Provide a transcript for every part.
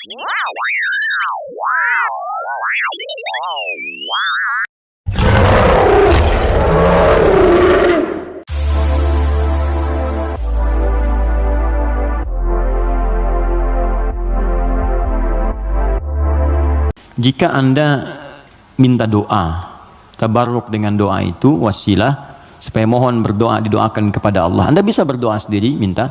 Jika Anda minta doa, tabarruk dengan doa itu wasilah supaya mohon berdoa, didoakan kepada Allah. Anda bisa berdoa sendiri, minta,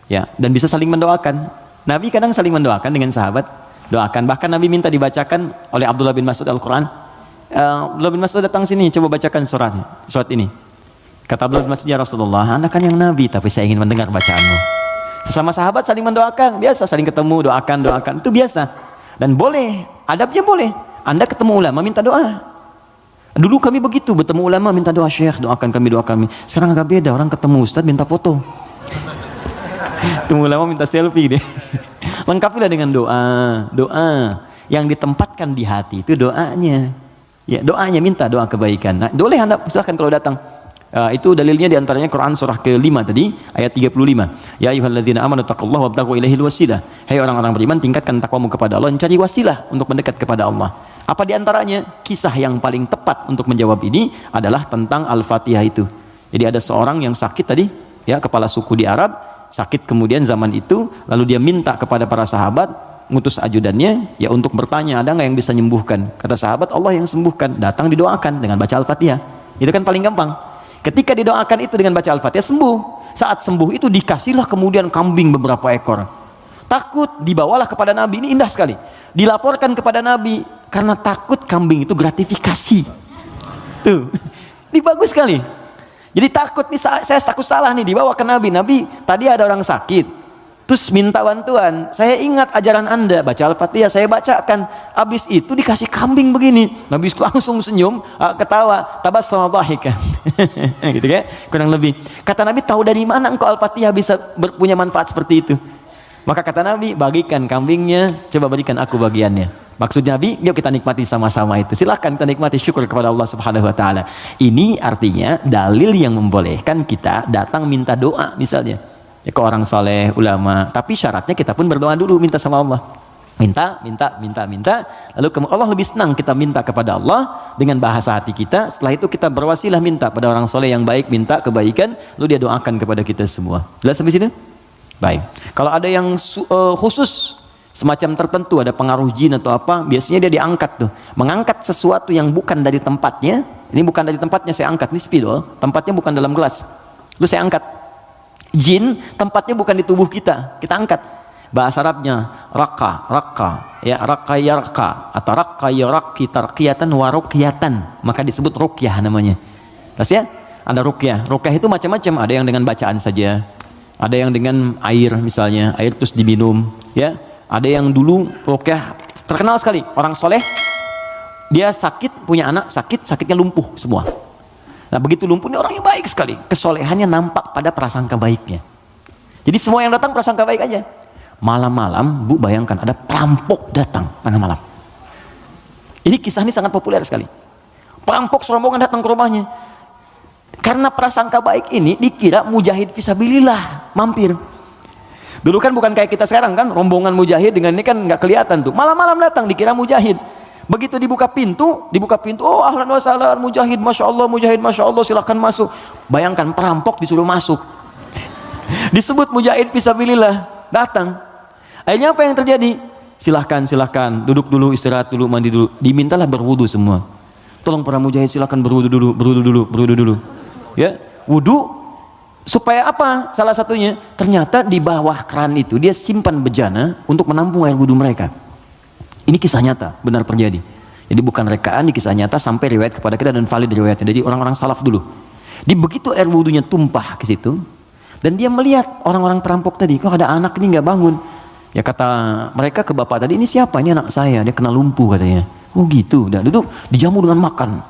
ya, dan bisa saling mendoakan. Nabi kadang saling mendoakan dengan sahabat, doakan. Bahkan Nabi minta dibacakan oleh Abdullah bin Mas'ud Al-Quran. Abdullah bin Mas'ud datang sini, coba bacakan surat ini. Kata Abdullah bin Mas'ud, ya Rasulullah, Anda kan yang Nabi, tapi saya ingin mendengar bacaanmu. Sesama sahabat saling mendoakan, biasa, saling ketemu, doakan, itu biasa. Dan boleh, adabnya boleh. Anda ketemu ulama minta doa. Dulu kami begitu, bertemu ulama minta doa, Syekh doakan kami, doa kami. Sekarang agak beda, orang ketemu ustaz minta foto. Ketemu ulama minta selfie deh. Lengkapilah dengan doa yang ditempatkan di hati, itu doanya. Ya, doanya, minta doa kebaikan. Nah, boleh Anda silahkan kalau datang. Itu dalilnya diantaranya Quran surah ke-5 tadi ayat 35. Ya ayyuhalladzina amanu taqullaha wabtaghu ilaihil wasilah. Hai orang-orang beriman, tingkatkan takwamu kepada Allah, cari wasilah untuk mendekat kepada Allah. Apa diantaranya? Kisah yang paling tepat untuk menjawab ini adalah tentang Al-Fatihah itu. Jadi ada seorang yang sakit tadi, ya, kepala suku di Arab, sakit kemudian zaman itu, lalu dia minta kepada para sahabat, ngutus ajudannya, ya, untuk bertanya ada nggak yang bisa menyembuhkan. Kata sahabat, Allah yang sembuhkan. Datang didoakan dengan baca Al-Fatihah. Itu kan paling gampang. Ketika didoakan itu dengan baca Al-Fatihah, sembuh. Saat sembuh itu dikasihlah kemudian kambing beberapa ekor. Takut, dibawalah kepada Nabi. Ini indah sekali. Dilaporkan kepada Nabi karena takut kambing itu gratifikasi. Tuh, ini bagus sekali. Jadi takut nih, saya takut salah nih, dibawa ke Nabi. Nabi, tadi ada orang sakit, terus minta bantuan. Saya ingat ajaran Anda, baca Al-Fatihah, saya bacakan. Habis itu dikasih kambing begini. Nabi langsung senyum, ketawa, tabassama dhahikan. Gitu kan? Kurang lebih. Kata Nabi, tahu dari mana engkau Al-Fatihah bisa punya manfaat seperti itu? Maka kata Nabi, bagikan kambingnya, coba berikan aku bagiannya. Maksudnya Nabi, yuk kita nikmati sama-sama itu. Silakan kita nikmati, syukur kepada Allah Subhanahu wa taala. Ini artinya dalil yang membolehkan kita datang minta doa misalnya. Ya, ke orang saleh, ulama, tapi syaratnya kita pun berdoa dulu, minta sama Allah, minta, lalu Allah lebih senang kita minta kepada Allah dengan bahasa hati kita. Setelah itu kita berwasilah minta pada orang saleh yang baik, minta kebaikan, lalu dia doakan kepada kita semua. Jelas sampai sini? Baik. Kalau ada yang khusus semacam tertentu, ada pengaruh jin atau apa, biasanya dia diangkat tuh, mengangkat sesuatu yang bukan dari tempatnya. Ini bukan dari tempatnya, saya angkat, ini spidol, tempatnya bukan dalam gelas, lalu saya angkat. Jin tempatnya bukan di tubuh kita, kita angkat. Bahasa Arabnya raka, ya, raka yarka, atau raka yaraki tarqiyatan wa ruqyatan, maka disebut ruqyah namanya. Terus ya, ada ruqyah. Ruqyah itu macam-macam, ada yang dengan bacaan saja, ada yang dengan air misalnya, air terus diminum, ya. Ada yang dulu ruqyah terkenal sekali, orang soleh, dia sakit, punya anak sakit, sakitnya lumpuh semua. Nah, begitu lumpuh, ini orangnya baik sekali, kesolehannya nampak pada prasangka baiknya. Jadi semua yang datang prasangka baik aja. Malam-malam, Bu, bayangkan ada perampok datang tengah malam. Ini kisah ini sangat populer sekali. Perampok serombongan datang ke rumahnya. Karena prasangka baik ini dikira mujahid fisabilillah mampir. Dulu kan bukan kayak kita sekarang kan, rombongan mujahid dengan ini kan nggak kelihatan tuh. Malam-malam datang dikira mujahid. Begitu dibuka pintu, oh ahlan wa sahlan mujahid, masya Allah, silahkan masuk. Bayangkan perampok disuruh masuk. Disebut mujahid fisabilillah, datang. Akhirnya apa yang terjadi? Silahkan, duduk dulu, istirahat dulu, mandi dulu. Dimintalah berwudu semua. Tolong para mujahid silahkan berwudu dulu. Ya, wudu supaya apa? Salah satunya, ternyata di bawah keran itu dia simpan bejana untuk menampung air wudu mereka. Ini kisah nyata, benar terjadi. Jadi bukan rekaan, di kisah nyata sampai riwayat kepada kita dan valid riwayatnya. Jadi orang-orang salaf dulu. Di begitu air wudunya tumpah ke situ, dan dia melihat orang-orang perampok tadi, kok ada anak ini nggak bangun. Ya kata mereka ke bapak tadi, ini siapa? Ini anak saya, dia kena lumpuh katanya. Oh gitu, udah duduk, dijamu dengan makan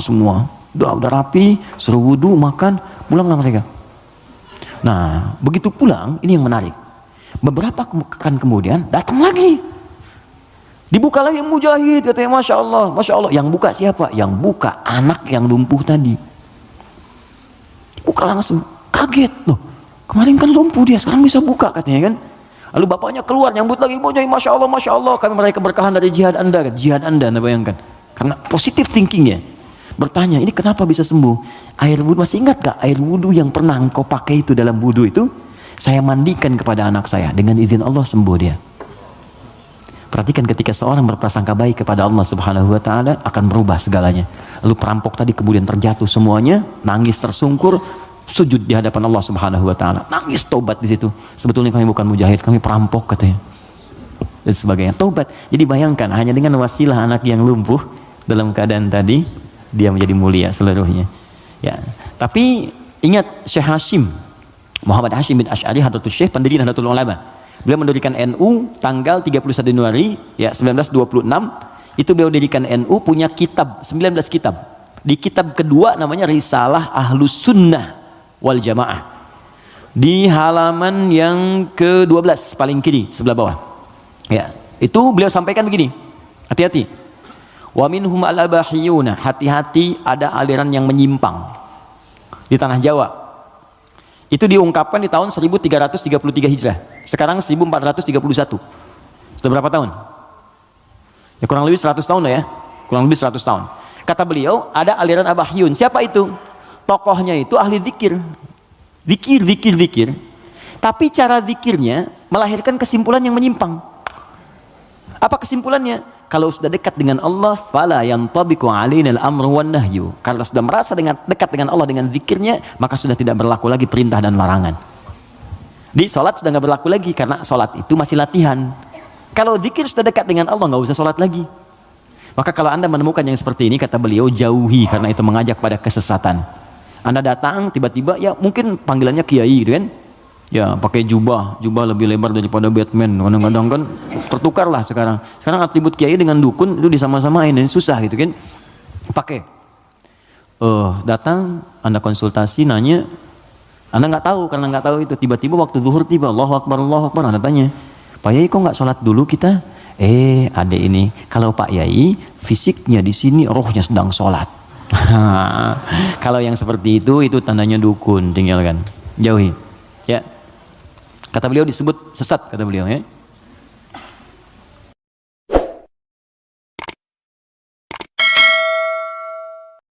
semua. Udah rapi, suruh wudu, makan, pulanglah mereka. Nah, begitu pulang, ini yang menarik. Beberapa pekan kemudian datang lagi. Dibuka lagi yang mujahid, katanya masya Allah. Yang buka siapa? Yang buka anak yang lumpuh tadi. Buka langsung, kaget loh. Kemarin kan lumpuh dia, sekarang bisa buka katanya kan. Lalu bapaknya keluar nyambut lagi, ibunya, masya Allah, kami meraih keberkahan dari jihad Anda. Jihad Anda bayangkan, karena positive thinkingnya. Bertanya, ini kenapa bisa sembuh? Air wudhu, masih ingat gak air wudhu yang pernah engkau pakai itu dalam wudhu itu? Saya mandikan kepada anak saya, dengan izin Allah sembuh dia. Perhatikan ketika seorang berprasangka baik kepada Allah Subhanahu wa Ta'ala, akan berubah segalanya. Lalu perampok tadi kemudian terjatuh semuanya, nangis tersungkur, sujud di hadapan Allah Subhanahu wa Ta'ala, nangis tobat di situ. Sebetulnya kami bukan mujahid, kami perampok katanya. Dan sebagainya, tobat. Jadi bayangkan, hanya dengan wasilah anak yang lumpuh dalam keadaan tadi, dia menjadi mulia seluruhnya. Ya, tapi ingat Syekh Hashim Muhammad Hashim bin Asy'ari Hadratus Syekh, pendiri Nahdlatul Ulama. Beliau mendirikan NU tanggal 31 Januari ya 1926. Itu beliau dirikan NU, punya kitab 19 kitab. Di kitab kedua namanya Risalah Ahlus Sunnah wal Jamaah. Di halaman yang ke-12 paling kiri sebelah bawah. Ya, itu beliau sampaikan begini. Hati-hati. Wa minhum al-abahiyuna, hati-hati ada aliran yang menyimpang di tanah Jawa. Itu diungkapkan di tahun 1333 Hijrah. Sekarang 1431. Sudah berapa tahun? Ya kurang lebih 100 tahun lah ya. Kurang lebih 100 tahun. Kata beliau, ada aliran abahiyun. Siapa itu? Tokohnya itu ahli zikir. Zikir. Tapi cara zikirnya melahirkan kesimpulan yang menyimpang. Apa kesimpulannya? Kalau sudah dekat dengan Allah, fala yantabiqu alaina al-amru wan nahyu. Kalau sudah merasa dekat dengan Allah dengan zikirnya, maka sudah tidak berlaku lagi perintah dan larangan. Di salat sudah nggak berlaku lagi, karena salat itu masih latihan. Kalau zikir sudah dekat dengan Allah, nggak usah salat lagi. Maka kalau Anda menemukan yang seperti ini, kata beliau, jauhi, karena itu mengajak pada kesesatan. Anda datang tiba-tiba, ya mungkin panggilannya kiai gitu kan, ya pakai jubah lebih lebar daripada Batman, kadang-kadang kan tertukar lah sekarang atribut kiai dengan dukun itu disama-samain, dan susah gitu kan. Pakai datang Anda konsultasi, nanya, Anda nggak tahu, karena nggak tahu itu, tiba-tiba waktu zuhur tiba, Allahu Akbar, Anda tanya, Pak Yai kok nggak sholat dulu kita? Ada ini, kalau Pak Yai fisiknya di sini, rohnya sedang sholat. Kalau yang seperti itu tandanya dukun, tinggalkan, jauhi ya. Kata beliau disebut sesat, kata beliau ya.